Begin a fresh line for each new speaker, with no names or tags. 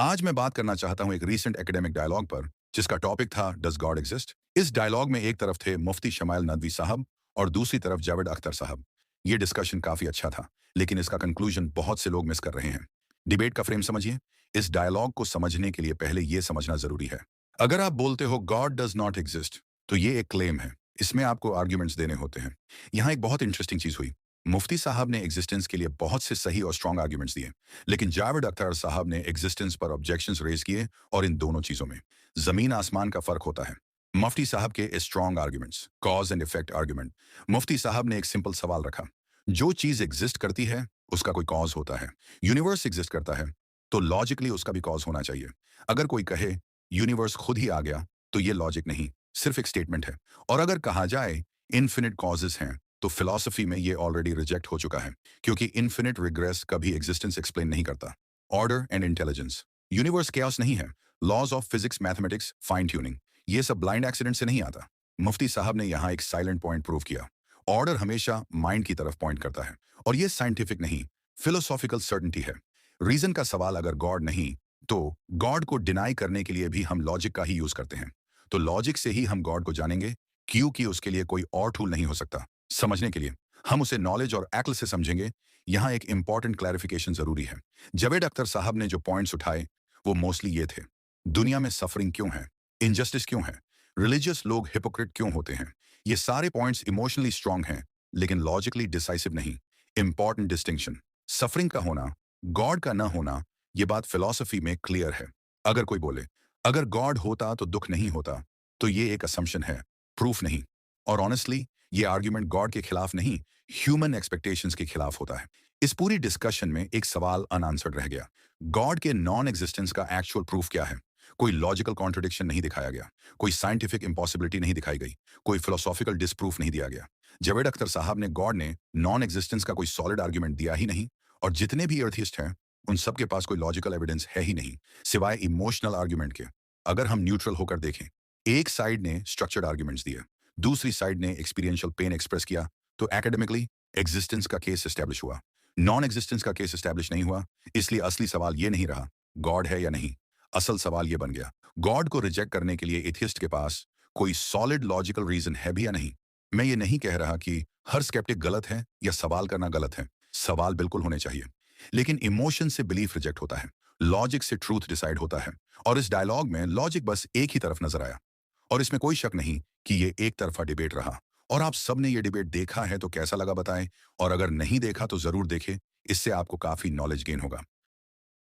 आज मैं बात करना चाहता हूं एक रीसेंट एकेडमिक डायलॉग पर जिसका टॉपिक था डज गॉड एग्जिस्ट। इस डायलॉग में एक तरफ थे मुफ्ती शमाइल नदवी साहब और दूसरी तरफ जावेद अख्तर साहब। ये डिस्कशन काफी अच्छा था, लेकिन इसका कंक्लूजन बहुत से लोग मिस कर रहे हैं। डिबेट का फ्रेम समझिए। इस डायलॉग को समझने के लिए पहले यह समझना जरूरी है। अगर आप बोलते हो गॉड डज नॉट एग्जिस्ट, तो ये एक क्लेम है। इसमें आपको आर्ग्यूमेंट्स देने होते हैं। यहाँ एक बहुत इंटरेस्टिंग चीज हुई। मुफ्ती साहब ने एग्जिस्टेंस के लिए बहुत से सही और स्ट्रॉन्ग आर्ग्यूमेंट्स दिए, लेकिन जावेद अख्तर साहब ने एग्जिस्टेंस पर ऑब्जेक्शंस रेज किए। और इन दोनों चीजों में जमीन आसमान का फर्क होता है। मुफ्ती साहब के strong arguments, cause and effect argument. मुफ्ती साहब ने एक सिंपल सवाल रखा। जो चीज एग्जिस्ट करती है उसका कोई कॉज होता है। यूनिवर्स एग्जिस्ट करता है तो लॉजिकली उसका भी कॉज होना चाहिए। अगर कोई कहे यूनिवर्स खुद ही आ गया, तो ये लॉजिक नहीं, सिर्फ एक स्टेटमेंट है। और अगर कहा जाए इन्फिनिट कॉजेस हैं, तो फिलॉसफी में ये ऑलरेडी रिजेक्ट हो चुका है, क्योंकि इन्फिनिट रिग्रेस कभी एग्जिस्टेंस एक्सप्लेन नहीं करता। Order and intelligence. Universe chaos नहीं है। Laws of physics, mathematics, fine tuning, ये सब ब्लाइंड एक्सीडेंट से नहीं आता। मुफ्ती साहब ने यहाँ एक साइलेंट पॉइंट प्रूव किया। ऑर्डर हमेशा माइंड की तरफ पॉइंट करता है, और ये साइंटिफिक नहीं, फिलोसॉफिकल सर्टेनिटी है। रीजन का सवाल अगर गॉड नहीं, तो गॉड को डिनाई करने के लिए भी हम लॉजिक का ही यूज करते हैं। तो लॉजिक से ही हम गॉड को जानेंगे, क्योंकि उसके लिए कोई और टूल नहीं हो सकता। समझने के लिए हम उसे नॉलेज और एक्ल से समझेंगे। यहाँ एक इंपॉर्टेंट क्लैरिफिकेशन जरूरी है। जावेद अख्तर साहब ने जो पॉइंट्स उठाए वो मोस्टली ये थे। दुनिया में सफरिंग क्यों है, इनजस्टिस क्यों है, रिलीजियस लोग हिपोक्रेट क्यों होते हैं। ये सारे पॉइंट्स इमोशनली स्ट्रांग हैं, लेकिन लॉजिकली डिसाइसिव नहीं। Important distinction. सफरिंग का होना, गॉड का ना होना, ये बात फिलॉसफी में क्लियर है। अगर कोई बोले अगर गॉड होता तो दुख नहीं होता, तो ये एक असम्पशन है, प्रूफ नहीं। और ऑनेस्टली ये आर्ग्यूमेंट गॉड के खिलाफ नहीं, ह्यूमन एक्सपेक्टेशंस के खिलाफ होता है। इस पूरी डिस्कशन में एक सवाल अनआंसर्ड रह गया। गॉड के नॉन एग्जिस्टेंस का एक्चुअल प्रूफ क्या है। कोई लॉजिकल कॉन्ट्रडिक्शन नहीं दिखाया गया, कोई साइंटिफिक इम्पॉसिबिलिटी नहीं दिखाई गई, कोई फिलोसॉफिकल डिसप्रूफ नहीं दिया गया। जावेद अख्तर साहब ने गॉड ने नॉन एग्जिस्टेंस का कोई सॉलिड आर्ग्यूमेंट दिया ही नहीं। और जितने भी एथिस्ट हैं, उन सब के पास कोई लॉजिकल एविडेंस है ही नहीं, सिवाय इमोशनल आर्ग्यूमेंट के। अगर हम न्यूट्रल होकर देखें, एक साइड ने स्ट्रक्चर्ड आर्ग्यूमेंट्स दिए, दूसरी साइड ने एक्सपीरियंशियल पेन एक्सप्रेस किया, तो एकेडमिकली एग्जिस्टेंस का केस एस्टैब्लिश हुआ, नॉन एग्जिस्टेंस का केस एस्टैब्लिश नहीं हुआ। इसलिए असली सवाल ये नहीं रहा गॉड है या नहीं। असल सवाल ये बन गया गॉड को रिजेक्ट करने के लिए एथियस्ट के पास कोई सॉलिड लॉजिकल रीजन है भी या नहीं। मैं ये नहीं कह रहा कि हर स्केप्टिक गलत है या सवाल करना गलत है। सवाल बिल्कुल होने चाहिए, लेकिन इमोशन से बिलीफ रिजेक्ट होता है, लॉजिक से ट्रूथ डिसाइड होता है। और इस डायलॉग में लॉजिक बस एक ही तरफ नजर आया, और इसमें कोई शक नहीं कि ये एक तरफा डिबेट रहा। और आप सबने ये डिबेट देखा है तो कैसा लगा बताएं, और अगर नहीं देखा तो जरूर देखें। इससे आपको काफी नॉलेज गेन होगा।